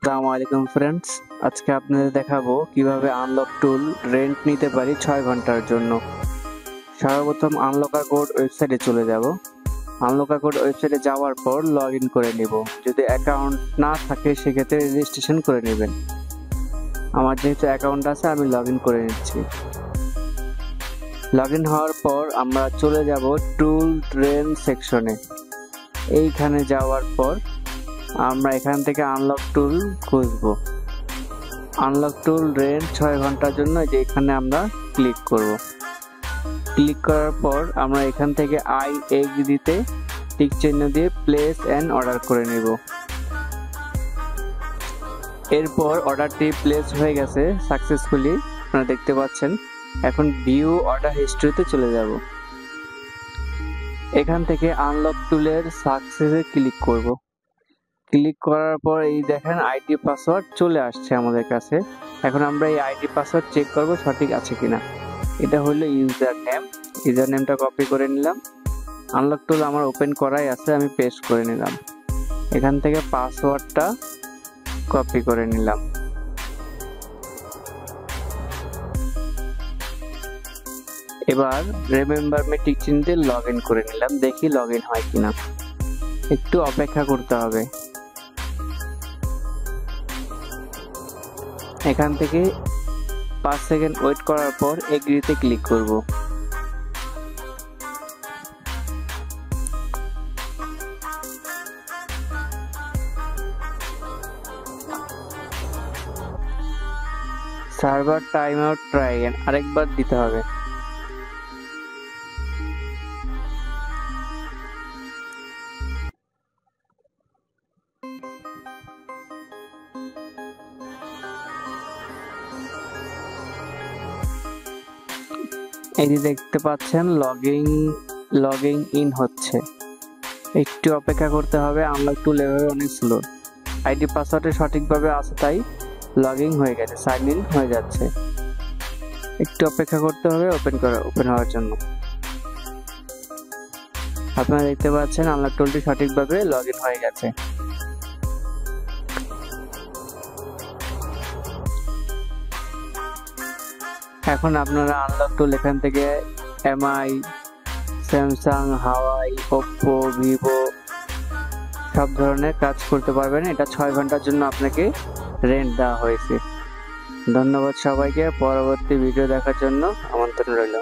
আসসালামু আলাইকুম ফ্রেন্ডস, আজকে আপনাদের দেখাবো কিভাবে আনলক টুল রেন্ট নিতে পারি 6 ঘন্টার জন্য। সর্বপ্রথম আনলকার কোড ওয়েবসাইটে চলে যাব। আনলকার কোড ওয়েবসাইটে যাওয়ার পর লগ ইন করে নিব। যদি অ্যাকাউন্ট না থাকে সেক্ষেত্রে রেজিস্ট্রেশন করে নেবেন। আমার যেহেতু অ্যাকাউন্ট আছে আমি লগ ইন করে নিচ্ছি। লগ ইন হওয়ার পর আমরা চলে যাব টুল রেন্ট সেকশনে। এইখানে যাওয়ার পর আমরা এখান থেকে আনলক টুল খুঁজবো। আনলক টুল রেন্ট 6 ঘন্টার জন্য যে এখানে আমরা ক্লিক করব। ক্লিক করার পর আমরা এখান থেকে আই এগ্রিতে টিক চিহ্ন দিয়ে প্লেস এন্ড অর্ডার করে নেব। এরপর অর্ডারটি প্লেস হয়ে গেছে সাকসেসফুলি, আপনারা দেখতে পাচ্ছেন। এখন ভিউ অর্ডার হিস্ট্রিতে চলে যাব। এখান থেকে আনলক টুলের সাকসেসে ক্লিক করব। ক্লিক করার পর এই দেখেন আইডি পাসওয়ার্ড চলে আসছে আমাদের কাছে। এখন আমরা এই আইডি পাসওয়ার্ড চেক করব সঠিক আছে কিনা। এটা হলো ইউজার নেমটা কপি করে নিলাম। আনলক টুল আমার ওপেন করাই আছে, আমি পেস্ট করে নিলাম। এখান থেকে পাসওয়ার্ডটা কপি করে নিলাম। এবার রিমেম্বার মি টিক চিহ্ন দিয়ে লগ ইন করে নিলাম। দেখি লগ ইন হয় কিনা, একটু অপেক্ষা করতে হবে। এখান থেকে 5 সেকেন্ড ওয়েট করার পর এগ্রিতে ক্লিক করব। সার্ভার টাইম আউট ট্রাই আরেকবার দিতে হবে। এই যে দেখতে পাচ্ছেন লগিং ইন হচ্ছে। একটু অপেক্ষা করতে হবে। আনলক টুল এভাবে অনেক স্লো। আইডি পাসওয়ার্ডে সঠিকভাবে আছে তাই লগইন হয়ে গেছে, সাইন ইন হয়ে যাচ্ছে। একটু অপেক্ষা করতে হবে ওপেন হওয়ার জন্য। আপনারা দেখতে পাচ্ছেন আনলক টুলটি সঠিকভাবে লগইন হয়ে গেছে। এখন আপনারা আনলক টুল এখান থেকে এমআই, স্যামসাং, হাওয়াই, ওপ্পো, ভিভো সব ধরনের কাজ করতে পারবেন। এটা 6 ঘন্টার জন্য আপনাকে রেন্ট দেওয়া হয়েছে। ধন্যবাদ সবাইকে। পরবর্তী ভিডিও দেখার জন্য আমন্ত্রণ রইল।